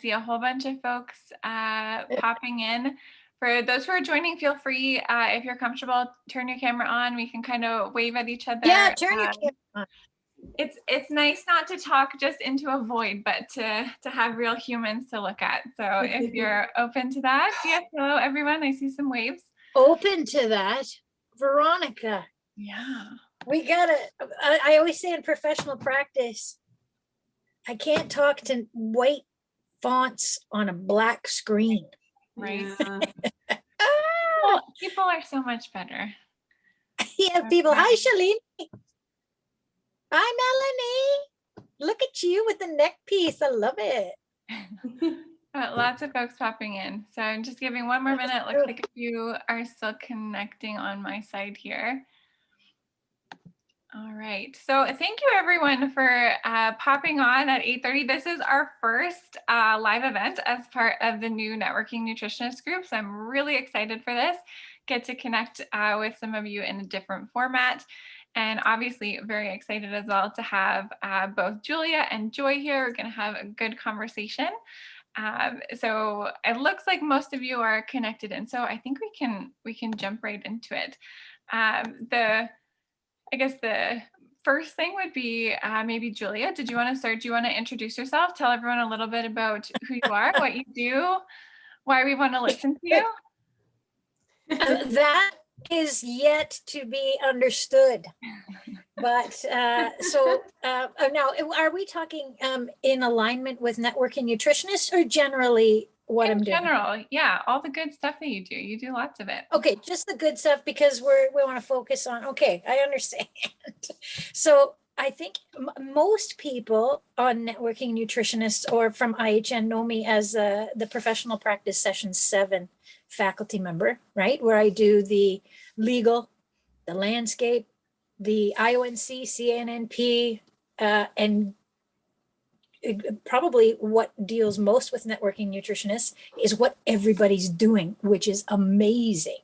see a whole bunch of folks popping in. For those who are joining, feel free, if you're comfortable, turn your camera on. We can kind of wave at each other. Yeah, turn your camera on. It's nice not to talk just into a void, but to have real humans to look at. So if you're open to that, yes, hello everyone. I see some waves. Open to that, Veronica. Yeah. We gotta, I always say in professional practice, I can't talk to white fonts on a black screen. Right. Yeah. Well, people are so much better. Yeah, people, hi Shalini. Hi Melanie. Look at you with the neck piece. I love it. Lots of folks popping in. So I'm just giving one more minute. Looks like a few are still connecting on my side here. All right. So thank you everyone for popping on at 8:30. This is our first live event as part of the new Networking Nutritionist group. So I'm really excited for this. Get to connect with some of you in a different format. And obviously very excited as well to have both Julia and Joy here. We're going to have a good conversation. So it looks like most of you are connected. And so I think we can jump right into it. I guess the first thing would be maybe Julia, did you want to start? Do you want to introduce yourself? Tell everyone a little bit about who you are, what you do, why we want to listen to you. That is yet to be understood. But now, are we talking in alignment with Networking Nutritionists or generally what I'm doing? In general, yeah, all the good stuff that you do. You do lots of it. Okay, just the good stuff because we want to focus on, okay, I understand. So I think most people on Networking Nutritionists or from IHN know me as the Professional Practice Session 7 faculty member, right? Where I do the legal, the landscape, the IONC, CNNP, and probably what deals most with networking nutritionists is what everybody's doing, which is amazing.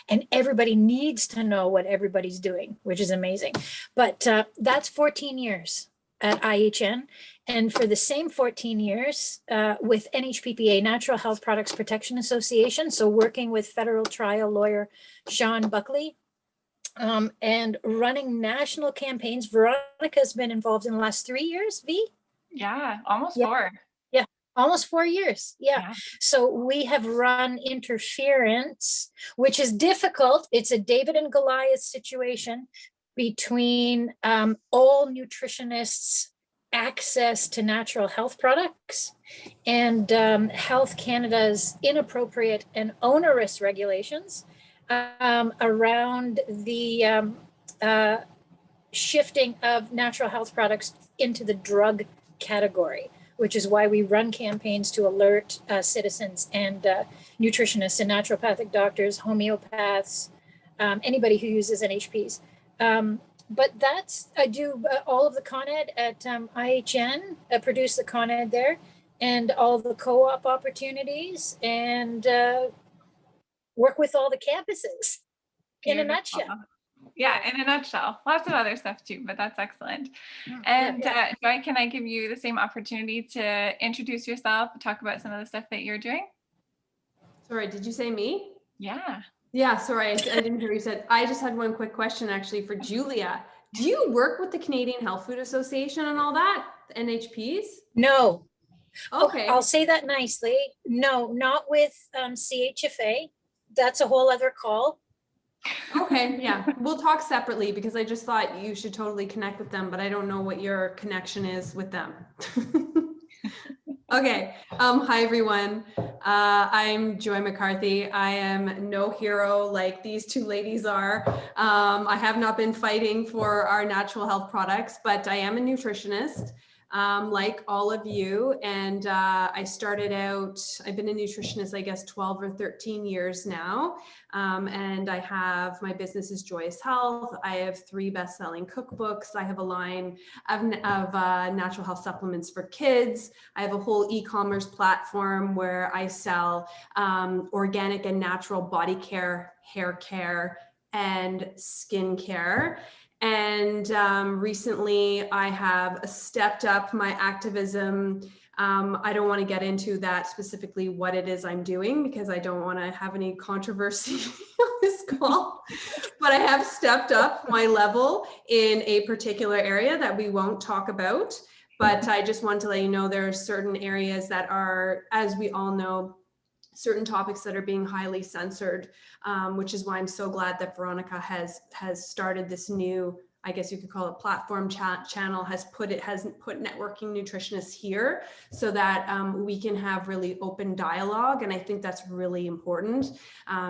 And everybody needs to know what everybody's doing, which is amazing. But that's 14 years at IHN. And for the same 14 years with NHPPA, Natural Health Products Protection Association, so working with federal trial lawyer Sean Buckley, and running national campaigns. Veronica's been involved in the last 3 years, V? Yeah, almost 4. Yeah, almost 4 years. Yeah. So we have run interference, which is difficult. It's a David and Goliath situation between all nutritionists' access to natural health products and Health Canada's inappropriate and onerous regulations around the shifting of natural health products into the drug category, which is why we run campaigns to alert citizens and nutritionists and naturopathic doctors, homeopaths, anybody who uses NHPs. But I do all of the Con Ed at IHN, produce the Con Ed there, and all the co-op opportunities, and work with all the campuses in a nutshell. Yeah, in a nutshell. Lots of other stuff too, but that's excellent. And Joy, can I give you the same opportunity to introduce yourself, talk about some of the stuff that you're doing? Sorry, did you say me? Yeah. Yeah, sorry, I didn't hear you said. I just had one quick question actually for Julia. Do you work with the Canadian Health Food Association and all that, the NHPs? No. Okay. I'll say that nicely. No, not with CHFA. That's a whole other call. Okay, yeah, we'll talk separately because I just thought you should totally connect with them, but I don't know what your connection is with them. Okay, hi everyone. I'm Joy McCarthy. I am no hero like these two ladies are. I have not been fighting for our natural health products, but I am a nutritionist. Like all of you. And I started out, I've been a nutritionist, I guess, 12 or 13 years now. And I have, my business is Joyous Health. I have 3 best-selling cookbooks. I have a line of natural health supplements for kids. I have a whole e-commerce platform where I sell organic and natural body care, hair care, and skin care. And recently I have stepped up my activism I don't want to get into that specifically what it is I'm doing, because I don't want to have any controversy on this call, but I have stepped up my level in a particular area that we won't talk about. But I just want to let you know there are certain areas that are, as we all know, certain topics that are being highly censored, which is why I'm so glad that Veronica has started this new, I guess you could call it, platform channel, has put networking nutritionists here so that we can have really open dialogue. And I think that's really important,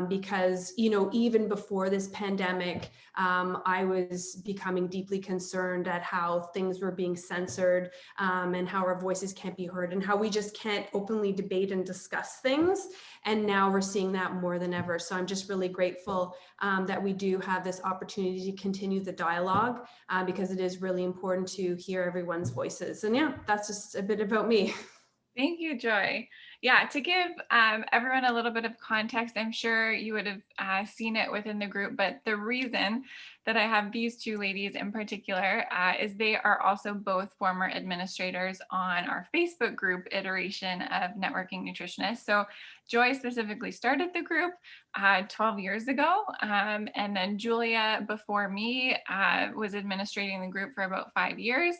because, you know, even before this pandemic, I was becoming deeply concerned at how things were being censored, and how our voices can't be heard and how we just can't openly debate and discuss things. And now we're seeing that more than ever. So I'm just really grateful that we do have this opportunity to continue the dialogue, because it is really important to hear everyone's voices. And yeah, that's just a bit about me. Thank you, Joy. Yeah, to give everyone a little bit of context, I'm sure you would have seen it within the group, but the reason that I have these two ladies in particular is they are also both former administrators on our Facebook group iteration of Networking Nutritionists. So Joy specifically started the group 12 years ago, and then Julia before me was administrating the group for about 5 years.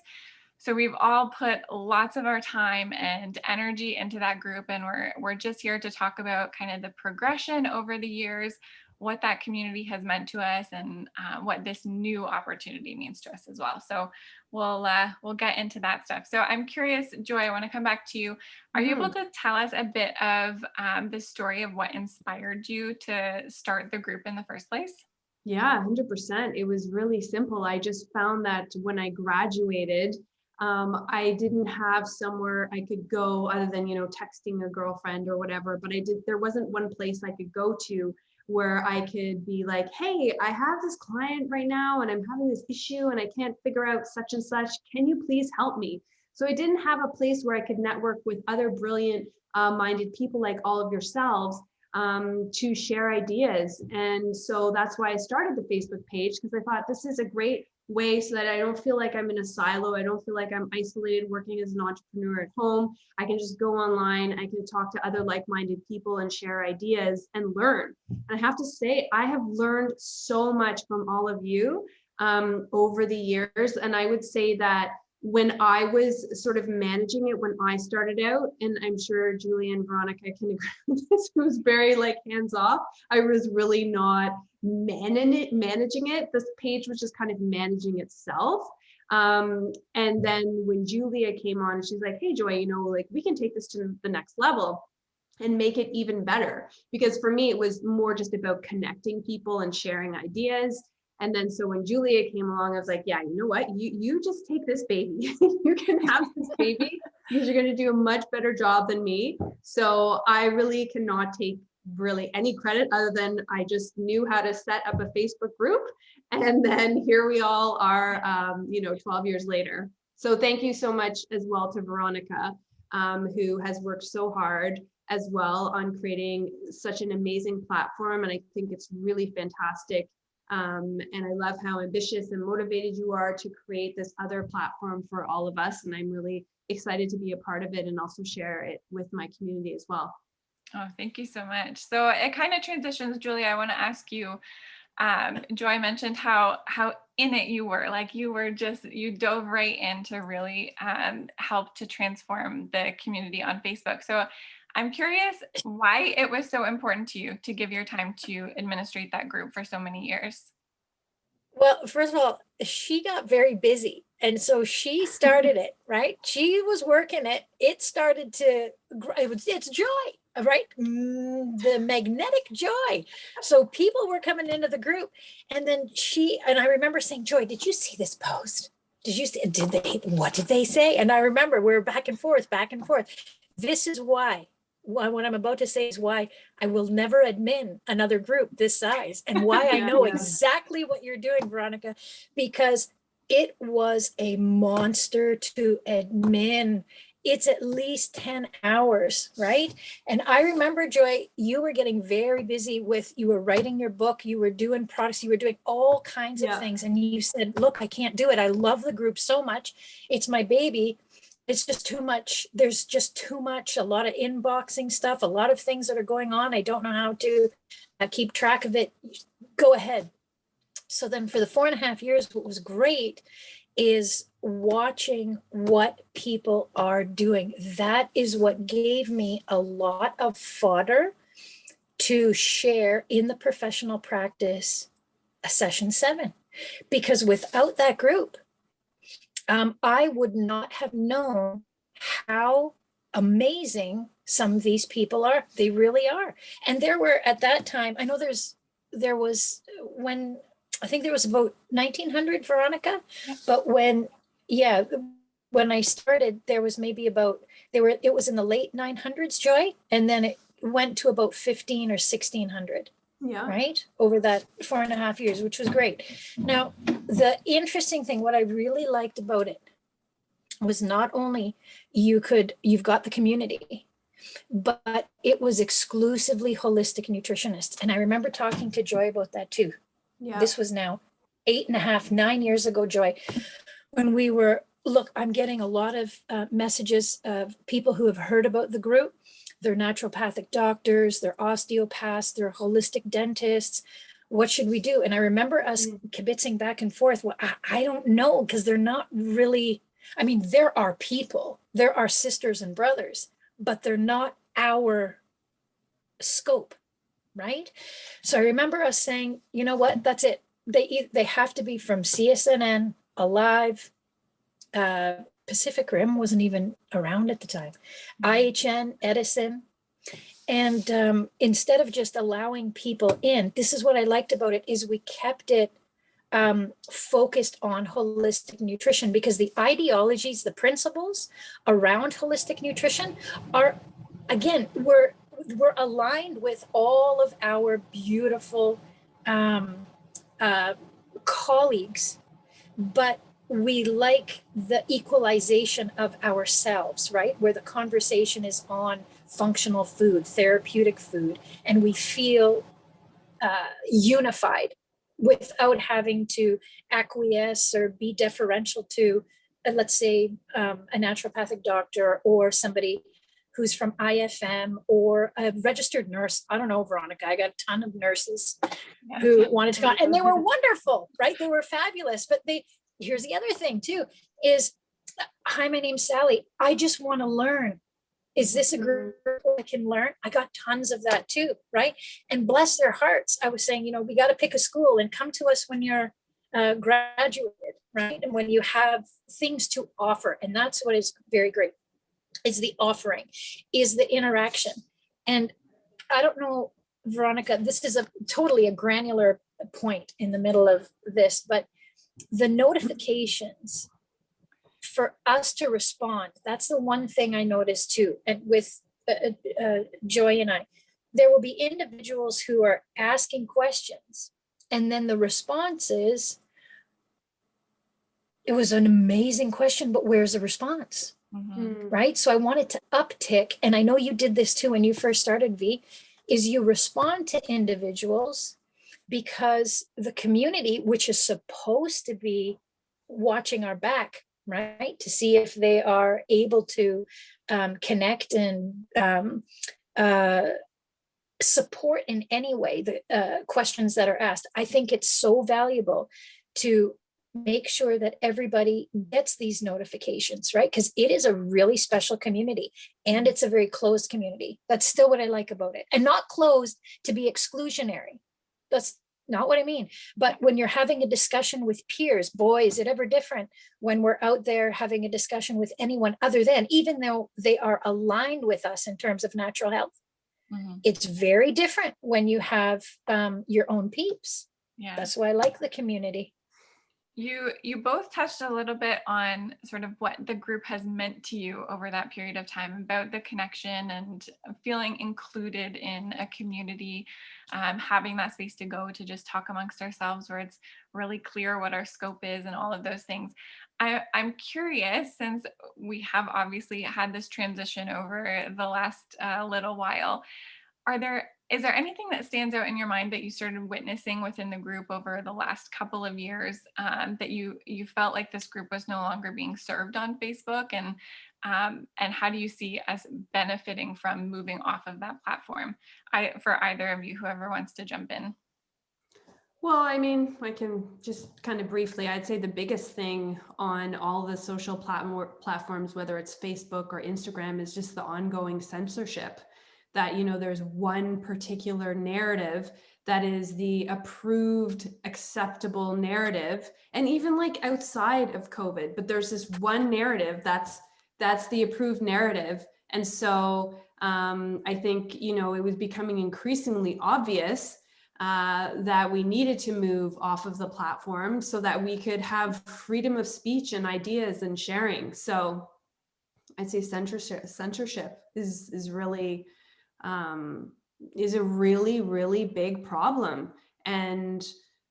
So we've all put lots of our time and energy into that group, and we're just here to talk about kind of the progression over the years, what that community has meant to us, and what this new opportunity means to us as well. So we'll get into that stuff. So I'm curious, Joy, I want to come back to you. Are you able to tell us a bit of the story of what inspired you to start the group in the first place? Yeah, 100%. It was really simple. I just found that when I graduated, I didn't have somewhere I could go other than, you know, texting a girlfriend or whatever, but there wasn't one place I could go to where I could be like, hey, I have this client right now and I'm having this issue and I can't figure out such and such. Can you please help me? So I didn't have a place where I could network with other brilliant minded people like all of yourselves, to share ideas. And so that's why I started the Facebook page, because I thought this is a great way so that I don't feel like I'm in a silo. I don't feel like I'm isolated working as an entrepreneur at home. I can just go online. I can talk to other like-minded people and share ideas and learn. And I have to say, I have learned so much from all of you over the years. And I would say that when I was sort of managing it, when I started out, and I'm sure Julie and Veronica can agree with this, who's very like hands off, I was really not managing it. This page was just kind of managing itself. And then when Julia came on, she's like, hey, Joy, you know, like we can take this to the next level and make it even better. Because for me, it was more just about connecting people and sharing ideas. And then so when Julia came along, I was like, yeah, you know what? You just take this baby. You can have this baby because you're going to do a much better job than me. So I really cannot take really any credit other than I just knew how to set up a Facebook group. And then here we all are, 12 years later. So thank you so much as well to Veronica, who has worked so hard as well on creating such an amazing platform. And I think it's really fantastic. And I love how ambitious and motivated you are to create this other platform for all of us. And I'm really excited to be a part of it and also share it with my community as well. Oh, thank you so much. So it kind of transitions, Julie. I want to ask you, Joy mentioned how in it you were, like you dove right in to really help to transform the community on Facebook. So I'm curious why it was so important to you to give your time to administrate that group for so many years. Well, first of all, she got very busy. And so she started it, right? She was working it. It started to, it's joy, right? The magnetic joy. So people were coming into the group. And then and I remember saying, Joy, did you see this post? What did they say? And I remember we were back and forth. This is why. What I'm about to say is why I will never admin another group this size, and why I know exactly what you're doing, Veronica, because it was a monster to admin. It's at least 10 hours, right? And I remember, Joy, you were getting very busy you were writing your book, you were doing products, you were doing all kinds of things. And you said, look, I can't do it. I love the group so much. It's my baby. it's just too much. There's just too much, a lot of inboxing stuff, a lot of things that are going on. I don't know how to keep track of it. Go ahead. So then for the 4.5 years, what was great is watching what people are doing. That is what gave me a lot of fodder to share in the professional practice session 7, because without that group, I would not have known how amazing some of these people are. They really are. And there were at that time, I know there was when, I think there was about 1900, Veronica, but when I started, there was maybe about, it was in the late 900s, Joy, and then it went to about 15 or 1600. Yeah. Right, over that 4.5 years, which was great. Now, the interesting thing, what I really liked about it was not only you've got the community, but it was exclusively holistic nutritionists. And I remember talking to Joy about that too. Yeah. This was now 8.5, 9 years ago, Joy, when we were, look, I'm getting a lot of messages of people who have heard about the group. They're naturopathic doctors, they're osteopaths, they're holistic dentists. What should we do? And I remember us kibitzing back and forth. Well, I don't know, because they're not really, I mean, there are people, there are sisters and brothers, but they're not our scope, right? So I remember us saying, you know what, that's it. They have to be from CSNN, Alive, Pacific Rim wasn't even around at the time, IHN, Edison. And instead of just allowing people in, this is what I liked about it, is we kept it focused on holistic nutrition, because the ideologies, the principles around holistic nutrition are, again, we're aligned with all of our beautiful colleagues, but we like the equalization of ourselves, right? Where the conversation is on functional food, therapeutic food, and we feel unified without having to acquiesce or be deferential to, let's say, a naturopathic doctor or somebody who's from IFM or a registered nurse. I don't know, Veronica, I got a ton of nurses who wanted to go, and they were wonderful, right? They were fabulous, but here's the other thing too, is, hi, my name's Sally. I just want to learn. Is this a group I can learn? I got tons of that too, right? And bless their hearts, I was saying, we got to pick a school and come to us when you're graduated, right? And when you have things to offer. And that's what is very great, is the offering, is the interaction. And I don't know, Veronica, this is totally a granular point in the middle of this, but the notifications for us to respond, that's the one thing I noticed too. And with Joy and I, there will be individuals who are asking questions, and then the response is, it was an amazing question, but where's the response? Right? So I wanted to uptick, and I know you did this too when you first started, V, is you respond to individuals because the community, which is supposed to be watching our back, right, to see if they are able to connect and support in any way the questions that are asked. I think it's so valuable to make sure that everybody gets these notifications, right? Because it is a really special community, and it's a very closed community. That's still what I like about it. And not closed to be exclusionary. That's not what I mean. But when you're having a discussion with peers, boy, is it ever different when we're out there having a discussion with anyone other than, even though they are aligned with us in terms of natural health. It's very different when you have your own peeps. Yeah. That's why I like the community. You both touched a little bit on sort of what the group has meant to you over that period of time, about the connection and feeling included in a community, having that space to go to just talk amongst ourselves where it's really clear what our scope is and all of those things. I'm curious, since we have obviously had this transition over the last little while, is there anything that stands out in your mind that you started witnessing within the group over the last couple of years, that you felt like this group was no longer being served on Facebook, and And how do you see us benefiting from moving off of that platform? For either of you, whoever wants to jump in. Well, I mean, I can just kind of briefly, I'd say the biggest thing on all the social platforms, whether it's Facebook or Instagram, is just the ongoing censorship. That, you know, there's one particular narrative that is the approved, acceptable narrative, and even like outside of COVID, but there's this one narrative that's the approved narrative. And so I think, you know, it was becoming increasingly obvious that we needed to move off of the platform so that we could have freedom of speech and ideas and sharing. So I'd say censorship is really is a really big problem. And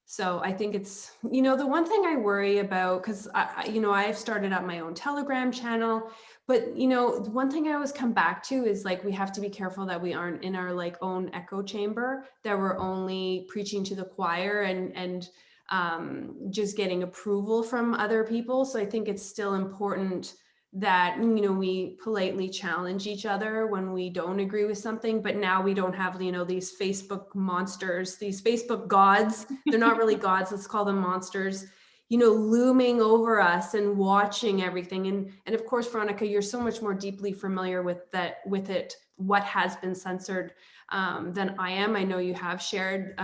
so I think it's, you know, the one thing I worry about, because you know, I've started up my own Telegram channel, but you know, the one thing I always come back to is like, we have to be careful that we aren't in our like own echo chamber, that we're only preaching to the choir and just getting approval from other people. So I think it's still important that, you know, we politely challenge each other when we don't agree with something, but now we don't have, you know, these Facebook monsters, these Facebook gods. They're not really gods, let's call them monsters, you know, looming over us and watching everything. And of course, Veronica, you're so much more deeply familiar with it, what has been censored than I am. I know you have shared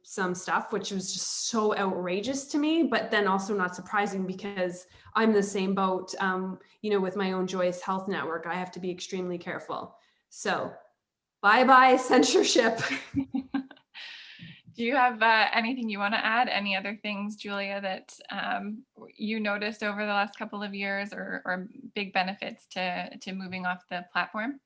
some stuff, which was just so outrageous to me, but then also not surprising because I'm the same boat, you know, with my own Joyous Health Network. I have to be extremely careful. So bye-bye censorship. Do you have anything you want to add? Any other things, Julia, that you noticed over the last couple of years, or big benefits to moving off the platform?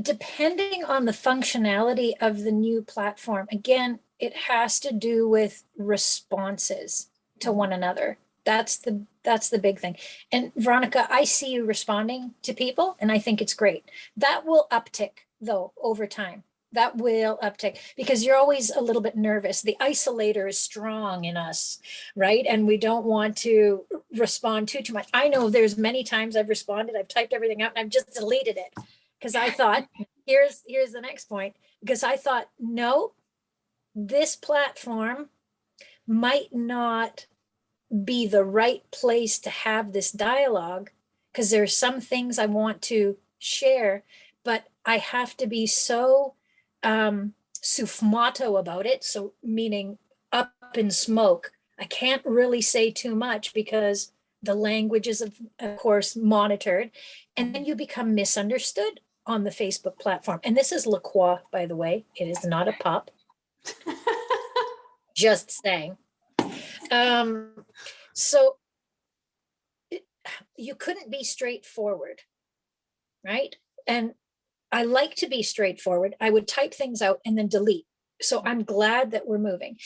Depending on the functionality of the new platform, again, it has to do with responses to one another. That's the big thing. And Veronica, I see you responding to people, and I think it's great. That will uptick though over time. That will uptick because you're always a little bit nervous. The isolator is strong in us, right? And we don't want to respond too much. I know there's many times I've responded, I've typed everything out, and I've just deleted it because I thought, here's the next point, because I thought, no, this platform might not be the right place to have this dialogue because there's some things I want to share, but I have to be so sufmato about it. So meaning up in smoke. I can't really say too much because the language is of course monitored, and then you become misunderstood on the Facebook platform. And this is La Croix, by the way. It is not a pup. Just saying. So you couldn't be straightforward, right? And I like to be straightforward. I would type things out and then delete. So I'm glad that we're moving.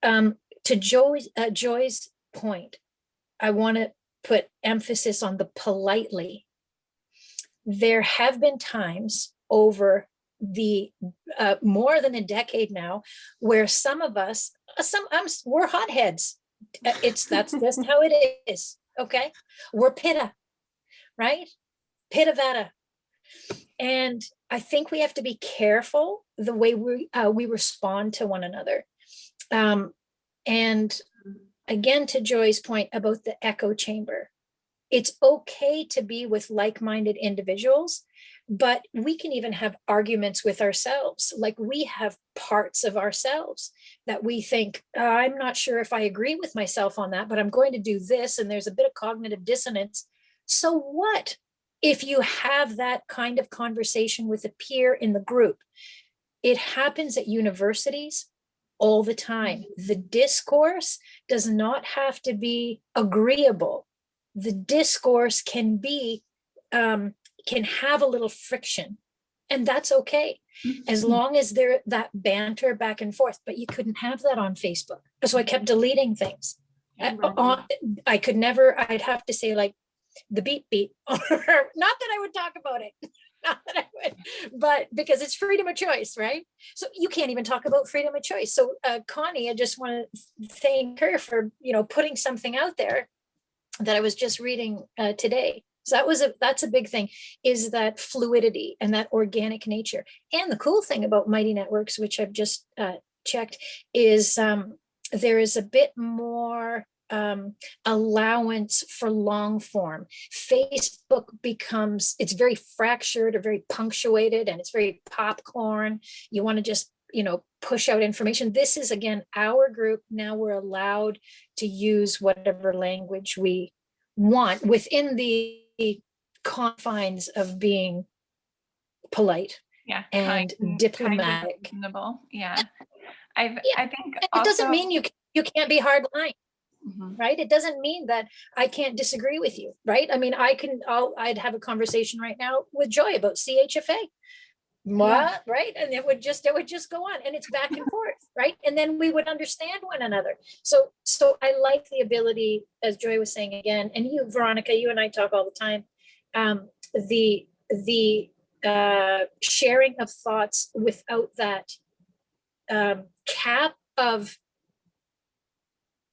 To Joy's point, I want to put emphasis on the politely. There have been times over the more than a decade now where some of us, we're hotheads. That's just how it is. Okay, we're pitta, right? Pitta vata. And I think we have to be careful the way we respond to one another. And again, to Joy's point about the echo chamber, it's okay to be with like-minded individuals, but we can even have arguments with ourselves. Like we have parts of ourselves that we think, I'm not sure if I agree with myself on that, but I'm going to do this. And there's a bit of cognitive dissonance. So what? If you have that kind of conversation with a peer in the group, it happens at universities all the time. The discourse does not have to be agreeable. The discourse can be, can have a little friction, and that's okay, as long as there that banter back and forth. But you couldn't have that on Facebook. So I kept deleting things. I could never, I'd have to say like, the beep beep, or not that I would talk about it, not that I would, but because it's freedom of choice, right? So you can't even talk about freedom of choice. So Connie, I just want to thank her for, you know, putting something out there that I was just reading today. So that's a big thing, is that fluidity and that organic nature. And the cool thing about Mighty Networks, which I've just checked, is there is a bit more allowance for long form. Facebook becomes, it's very fractured or very punctuated, and it's very popcorn. You want to just, push out information. This is, again, our group. Now we're allowed to use whatever language we want within the confines of being polite Yeah. and Kind diplomatic. reasonable. Yeah. Yeah. I think It also, doesn't mean you can't be hard line, Mhm. right? It doesn't mean that I can't disagree with you, right? I mean, I'd have a conversation right now with Joy about CHFA. What? Right? And it would just go on, and it's back and forth, right? And then we would understand one another. So I like the ability, as Joy was saying again, and you, Veronica, you and I talk all the time, the sharing of thoughts without that cap of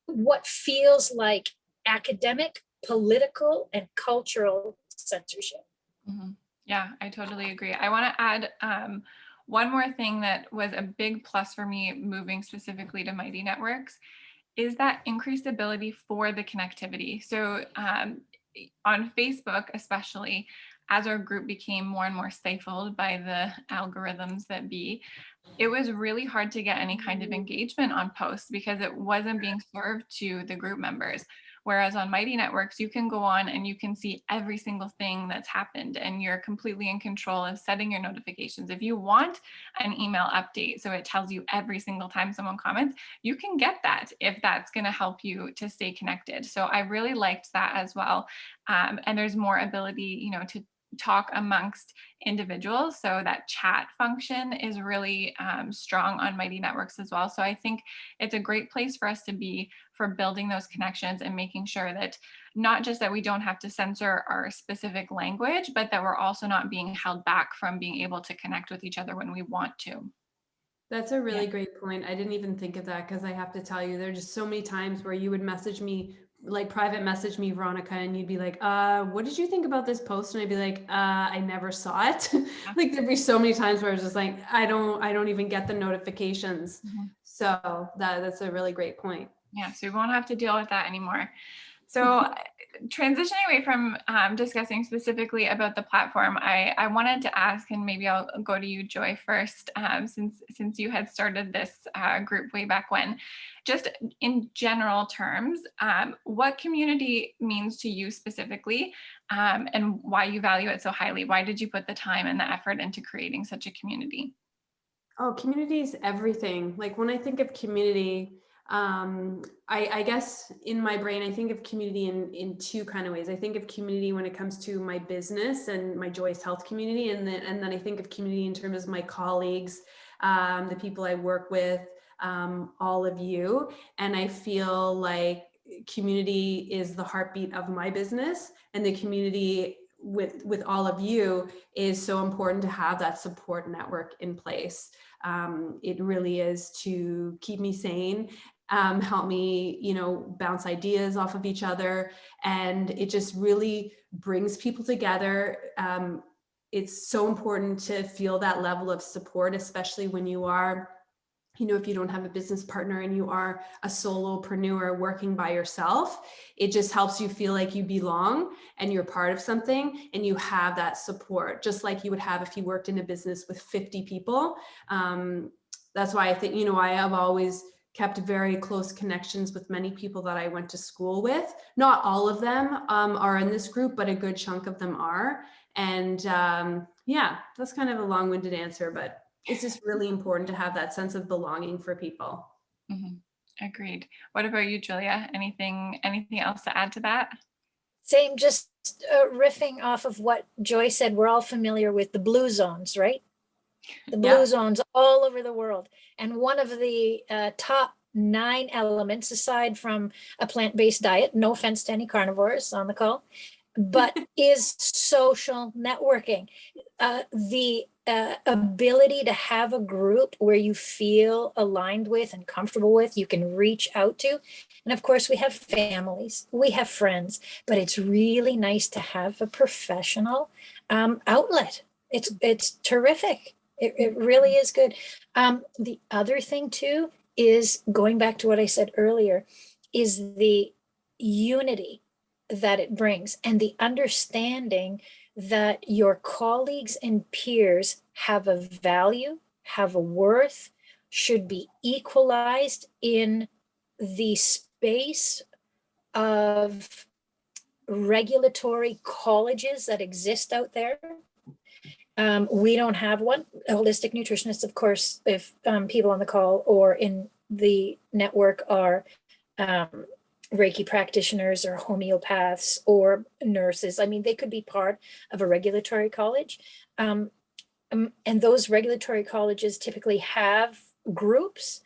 what feels like academic, political, and cultural censorship. Mhm. Yeah, I totally agree. I want to add one more thing that was a big plus for me moving specifically to Mighty Networks is that increased ability for the connectivity. So on Facebook, especially, as our group became more and more stifled by the algorithms that be, it was really hard to get any kind of engagement on posts because it wasn't being served to the group members. Whereas on Mighty Networks, you can go on and you can see every single thing that's happened, and you're completely in control of setting your notifications. If you want an email update, so it tells you every single time someone comments, you can get that if that's going to help you to stay connected. So I really liked that as well. And there's more ability, to talk amongst individuals. So that chat function is really strong on Mighty Networks as well. So I think it's a great place for us to be for building those connections and making sure that not just that we don't have to censor our specific language, but that we're also not being held back from being able to connect with each other when we want to. That's a really great point. I didn't even think of that, because I have to tell you, there are just so many times where you would message me, like private message me, Veronica, and you'd be like, what did you think about this post? And I'd be like, I never saw it. Like there'd be so many times where I was just like, I don't even get the notifications. Mm-hmm. So that's a really great point. Yeah, so we won't have to deal with that anymore. So transitioning away from discussing specifically about the platform, I wanted to ask, and maybe I'll go to you, Joy, first, since you had started this group way back when. Just in general terms, what community means to you specifically, and why you value it so highly? Why did you put the time and the effort into creating such a community? Oh, community is everything. Like when I think of community, I guess in my brain, I think of community in two kind of ways. I think of community when it comes to my business and my Joyce Health community. And then I think of community in terms of my colleagues, the people I work with, all of you. And I feel like community is the heartbeat of my business, and the community with all of you is so important to have that support network in place. It really is to keep me sane, help me, bounce ideas off of each other. And it just really brings people together. It's so important to feel that level of support, especially when you are, if you don't have a business partner and you are a solopreneur working by yourself. It just helps you feel like you belong and you're part of something, and you have that support, just like you would have if you worked in a business with 50 people. That's why I think, I have always kept very close connections with many people that I went to school with. Not all of them are in this group, but a good chunk of them are. And yeah, that's kind of a long-winded answer, but it's just really important to have that sense of belonging for people. Mm-hmm. Agreed. What about you, Julia? Anything else to add to that? Same, just riffing off of what Joy said, we're all familiar with the blue zones, right? The blue zones all over the world. And one of the top 9 elements, aside from a plant-based diet, no offense to any carnivores on the call, but is social networking. the ability to have a group where you feel aligned with and comfortable with, you can reach out to. And of course, we have families, we have friends, but it's really nice to have a professional outlet. It's terrific. It really is good. The other thing too is going back to what I said earlier, is the unity that it brings and the understanding that your colleagues and peers have a value, have a worth, should be equalized in the space of regulatory colleges that exist out there. We don't have one. Holistic nutritionists, of course, if people on the call or in the network are Reiki practitioners or homeopaths or nurses. I mean, they could be part of a regulatory college. And those regulatory colleges typically have groups,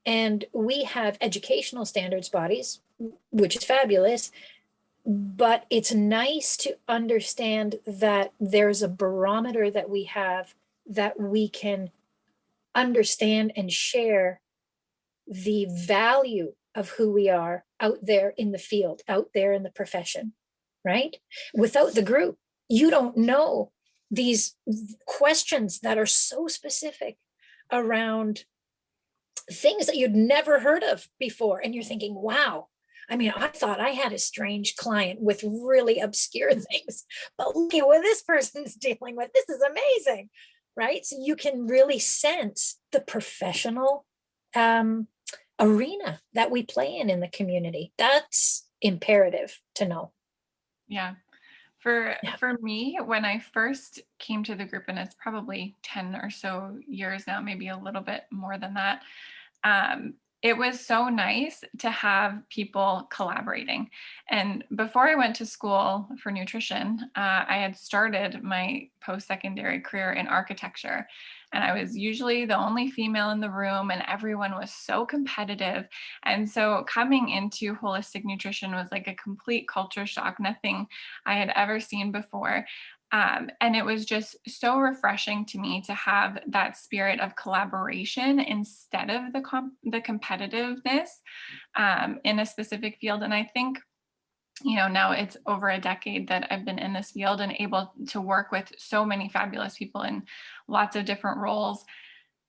and we have educational standards bodies, which is fabulous. But it's nice to understand that there's a barometer that we have that we can understand and share the value of who we are out there in the field, out there in the profession, right? Without the group, you don't know these questions that are so specific around things that you'd never heard of before. And you're thinking, wow, I mean, I thought I had a strange client with really obscure things, but look at what this person's dealing with. This is amazing, right? So you can really sense the professional arena that we play in the community. That's imperative to know. Yeah. For me, when I first came to the group, and it's probably 10 or so years now, maybe a little bit more than that, it was so nice to have people collaborating. And before I went to school for nutrition, I had started my post-secondary career in architecture. And I was usually the only female in the room, and everyone was so competitive. And so coming into holistic nutrition was like a complete culture shock, nothing I had ever seen before. And it was just so refreshing to me to have that spirit of collaboration instead of the competitiveness in a specific field. And I think, now it's over a decade that I've been in this field and able to work with so many fabulous people in lots of different roles.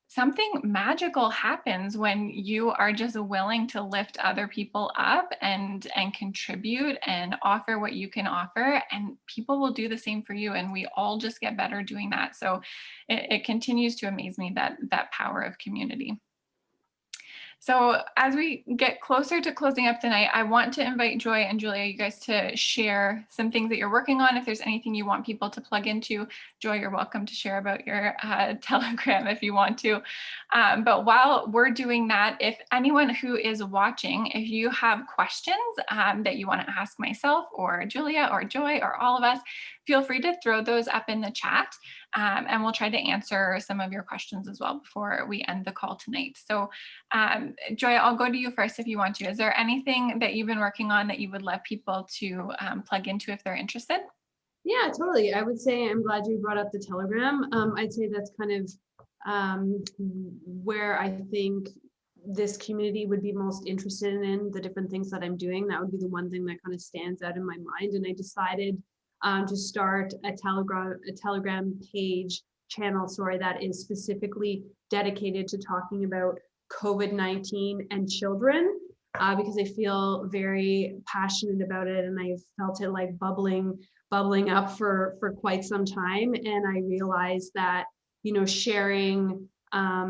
Something magical happens when you are just willing to lift other people up and contribute and offer what you can offer, and people will do the same for you, and we all just get better doing that. So it continues to amaze me, that power of community. So as we get closer to closing up tonight, I want to invite Joy and Julia, you guys, to share some things that you're working on. If there's anything you want people to plug into, Joy, you're welcome to share about your Telegram if you want to. But while we're doing that, if anyone who is watching, if you have questions that you want to ask myself or Julia or Joy or all of us, feel free to throw those up in the chat. And we'll try to answer some of your questions as well before we end the call tonight. So Joy, I'll go to you first if you want to. Is there anything that you've been working on that you would love people to plug into if they're interested? Yeah, totally. I would say I'm glad you brought up the Telegram. I'd say that's kind of where I think this community would be most interested in the different things that I'm doing. That would be the one thing that kind of stands out in my mind. And I decided to start a Telegram channel, that is specifically dedicated to talking about COVID-19 and children, because I feel very passionate about it, and I've felt it like bubbling up for quite some time. And I realized that, sharing, I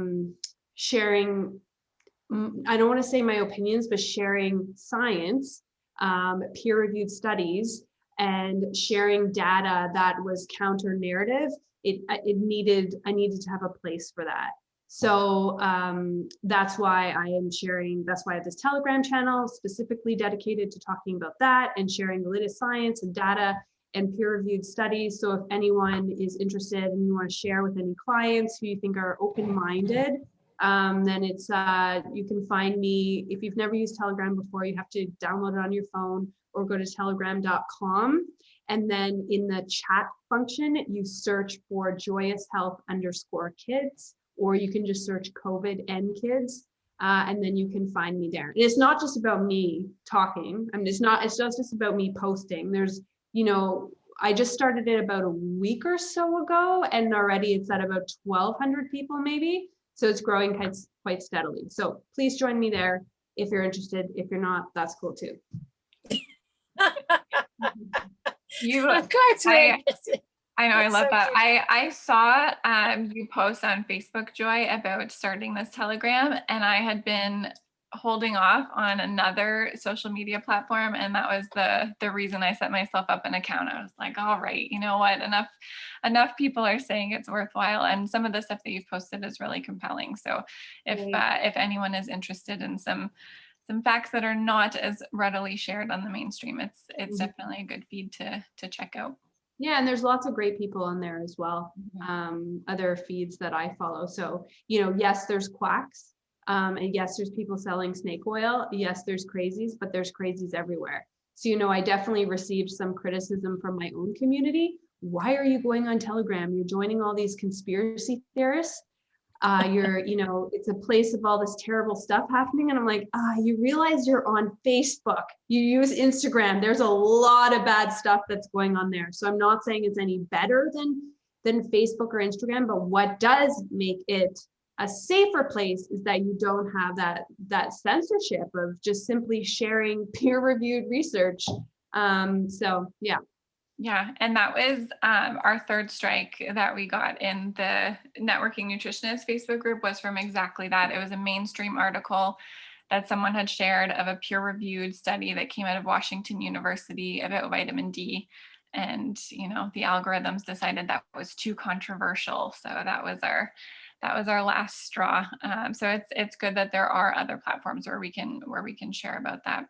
don't want to say my opinions, but sharing science, peer-reviewed studies, and sharing data that was counter narrative, I needed to have a place for that. So that's why I have this Telegram channel specifically dedicated to talking about that and sharing the latest science and data and peer-reviewed studies. So if anyone is interested and you want to share with any clients who you think are open-minded, then it's you can find me. If you've never used Telegram before, you have to download it on your phone or go to telegram.com. And then in the chat function, you search for joyoushealth_kids, or you can just search COVID and kids. And then you can find me there. And it's not just about me talking. I mean, it's not just about me posting. There's, I just started it about a week or so ago, and already it's at about 1,200 people maybe. So it's growing quite steadily. So please join me there if you're interested. If you're not, that's cool too. Of course, we're interested. I know, I That's love so that. cute. I saw you post on Facebook, Joy, about starting this Telegram, and I had been holding off on another social media platform, and that was the reason I set myself up an account. I was like, all right, you know what, enough people are saying it's worthwhile, and some of the stuff that you've posted is really compelling. So if anyone is interested in some facts that are not as readily shared on the mainstream, it's definitely a good feed to check out. Yeah, and there's lots of great people on there as well. Other feeds that I follow. So, yes, there's quacks. And yes, there's people selling snake oil. Yes, there's crazies, but there's crazies everywhere. So, I definitely received some criticism from my own community. Why are you going on Telegram? You're joining all these conspiracy theorists. It's a place of all this terrible stuff happening. And I'm like, you realize you're on Facebook, you use Instagram. There's a lot of bad stuff that's going on there. So I'm not saying it's any better than Facebook or Instagram, but what does make it a safer place is that you don't have that censorship of just simply sharing peer-reviewed research. So yeah. Yeah, and that was our third strike that we got in the Networking Nutritionists Facebook group, was from exactly that. It was a mainstream article that someone had shared of a peer-reviewed study that came out of Washington University about vitamin D. And, the algorithms decided that was too controversial. So that was our last straw. So it's good that there are other platforms where we can share about that.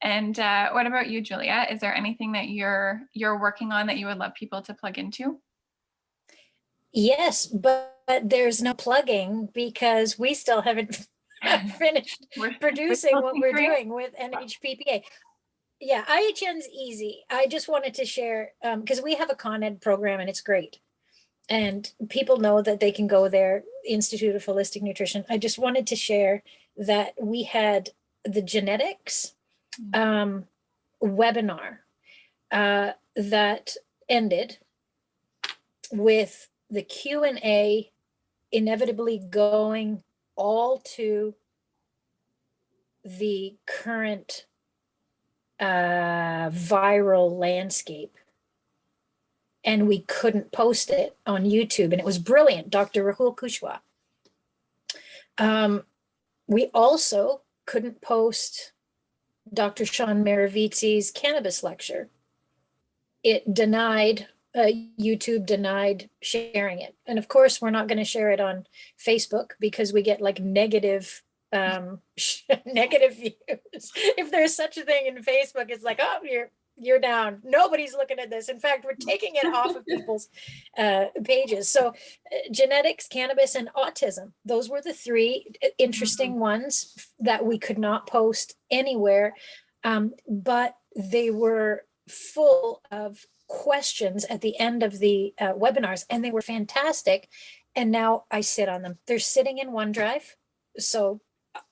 And what about you, Julia? Is there anything that you're working on that you would love people to plug into? Yes, but there's no plugging because we still haven't finished producing what we're doing with NHPPA. Yeah, IHN's easy. I just wanted to share, because we have a Con Ed program and it's great. And people know that they can go there, Institute of Holistic Nutrition. I just wanted to share that we had the genetics webinar that ended with the Q&A inevitably going all to the current viral landscape. And we couldn't post it on YouTube, and it was brilliant. Dr. Rahul Kushwaha. We also couldn't post Dr. Sean Maravizzi's cannabis lecture. It denied, YouTube denied sharing it. And of course, we're not going to share it on Facebook because we get like negative negative views. If there's such a thing in Facebook, it's like, oh, you're down. Nobody's looking at this. In fact, we're taking it off of people's pages. So genetics, cannabis, and autism, those were the three interesting ones that we could not post anywhere. But they were full of questions at the end of the webinars, and they were fantastic. And now I sit on them. They're sitting in OneDrive. So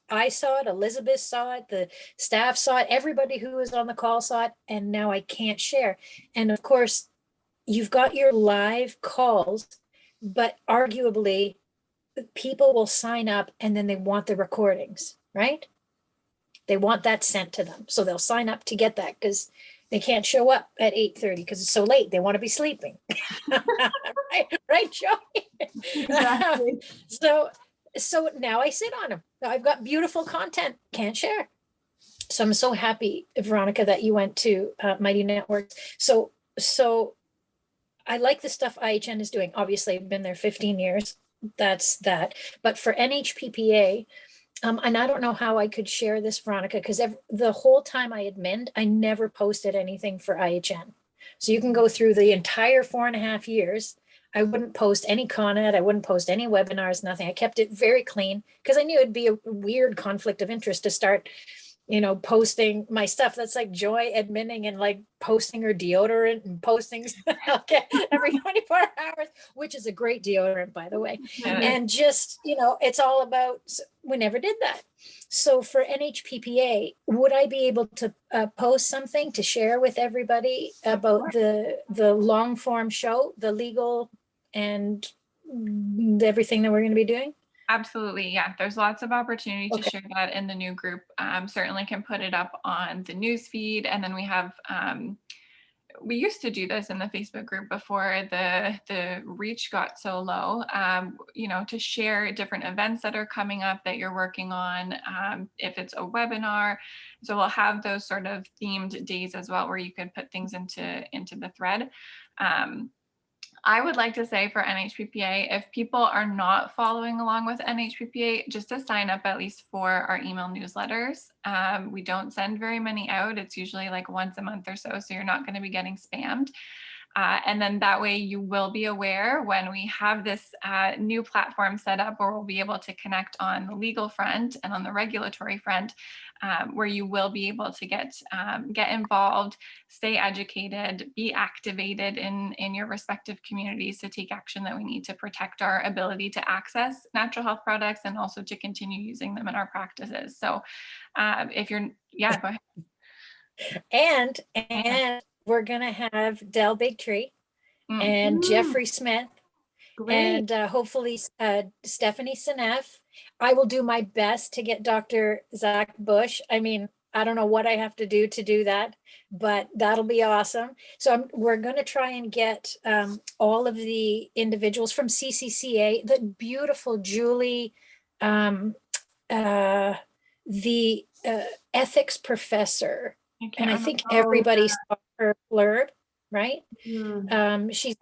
I saw it, Elizabeth saw it, the staff saw it, everybody who was on the call saw it, and now I can't share. And of course, you've got your live calls, but arguably people will sign up and then they want the recordings, right? They want that sent to them. So they'll sign up to get that because they can't show up at 8:30 because it's so late. They want to be sleeping. right, Joey? Exactly. So now I sit on them. I've got beautiful content, can't share. So I'm so happy, Veronica, that you went to Mighty Networks. So I like the stuff IHN is doing. Obviously, I've been there 15 years. That's that. But for NHPPA, and I don't know how I could share this, Veronica, because the whole time I admin, I never posted anything for IHN. So you can go through the entire 4.5 years. I wouldn't post any Con Ed. I wouldn't post any webinars, nothing. I kept it very clean because I knew it'd be a weird conflict of interest to start posting my stuff. That's like Joy admitting and like posting her deodorant and posting okay, every 24 hours, which is a great deodorant, by the way. And just, it's all about, we never did that. So for NHPPA, would I be able to post something to share with everybody about the long form show, the legal and everything that we're going to be doing? Absolutely. Yeah. There's lots of opportunity to Okay. share that in the new group. Certainly can put it up on the news feed. And then we have, we used to do this in the Facebook group before the reach got so low, to share different events that are coming up that you're working on, if it's a webinar. So we'll have those sort of themed days as well, where you could put things into the thread. I would like to say for NHPPA, if people are not following along with NHPPA, just to sign up at least for our email newsletters. We don't send very many out. It's usually like once a month or so, so you're not going to be getting spammed. And then that way you will be aware when we have this new platform set up, where we'll be able to connect on the legal front and on the regulatory front, where you will be able to get involved, stay educated, be activated in your respective communities to take action that we need to protect our ability to access natural health products and also to continue using them in our practices. So if you're, yeah, go ahead. And we're gonna have Del Bigtree and Jeffrey Smith Great. and hopefully Stephanie Seneff. I will do my best to get Dr. Zach Bush. I mean, I don't know what I have to do that, but that'll be awesome. So we're going to try and get all of the individuals from CCCA, the beautiful Julie, the ethics professor, and I think everybody saw her blurb, right? She's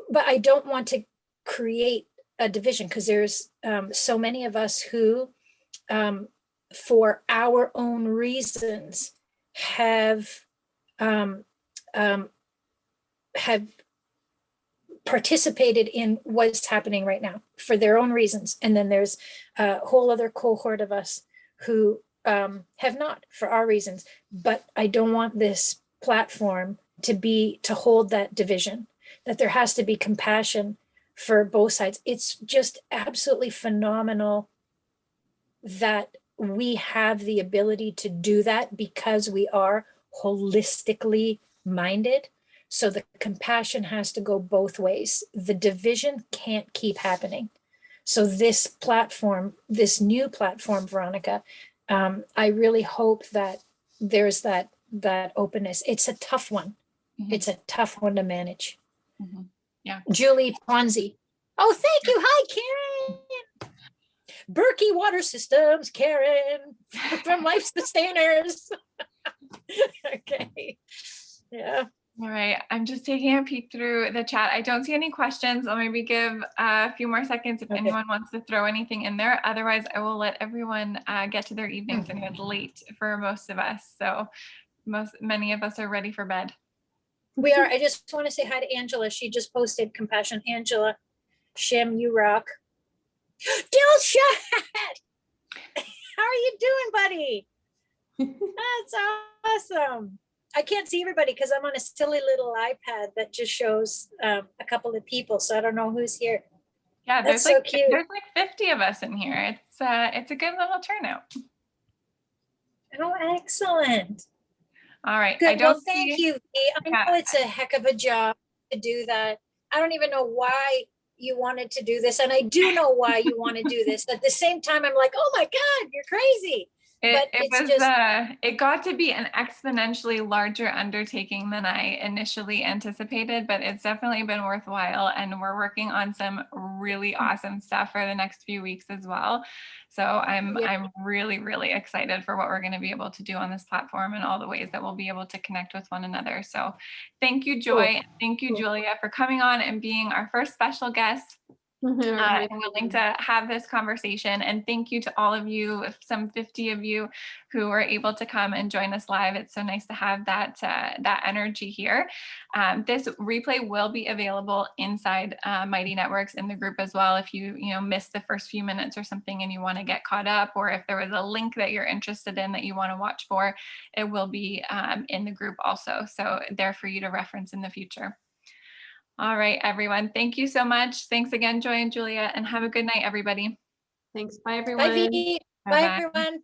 but I don't want to create a division, because there's so many of us who, for our own reasons, have participated in what's happening right now for their own reasons. And then there's a whole other cohort of us who have not, for our reasons. But I don't want this platform to hold that division, that there has to be compassion for both sides. It's just absolutely phenomenal that we have the ability to do that because we are holistically minded. So the compassion has to go both ways. The division can't keep happening. So this platform, this new platform, Veronica, I really hope that there's that openness. It's a tough one. Mm-hmm. It's a tough one to manage. Mm-hmm. Yeah. Julie Ponzi. Oh, thank you. Hi, Karen. Berkey Water Systems, Karen from Life Sustainers. Okay. Yeah. All right. I'm just taking a peek through the chat. I don't see any questions. I'll maybe give a few more seconds if anyone wants to throw anything in there. Otherwise, I will let everyone get to their evenings. And it's late for most of us. So many of us are ready for bed. We are. I just want to say hi to Angela. She just posted compassion. Angela, Shem, you rock. Dilshad! How are you doing, buddy? That's awesome. I can't see everybody because I'm on a silly little iPad that just shows a couple of people, so I don't know who's here. Yeah, that's so cute. There's like 50 of us in here. It's a good little turnout. Oh, excellent. All right. Good. Well, thank you. I know it's a heck of a job to do that. I don't even know why you wanted to do this, and I do know why you want to do this. At the same time, I'm like, oh my God, you're crazy. It got to be an exponentially larger undertaking than I initially anticipated, but it's definitely been worthwhile. And we're working on some really awesome stuff for the next few weeks as well. So I'm really, really excited for what we're going to be able to do on this platform and all the ways that we'll be able to connect with one another. So thank you, Joy. Thank you, Julia, for coming on and being our first special guest. Right. and willing to have this conversation. And thank you to all of you, some 50 of you who were able to come and join us live. It's so nice to have that energy here. This replay will be available inside Mighty Networks in the group as well. If you missed the first few minutes or something and you want to get caught up, or if there was a link that you're interested in that you want to watch for, it will be in the group also. So there for you to reference in the future. All right, everyone. Thank you so much. Thanks again, Joy and Julia, and have a good night, everybody. Thanks. Bye, Bye, everyone. Vicky. Bye, Bye-bye. everyone.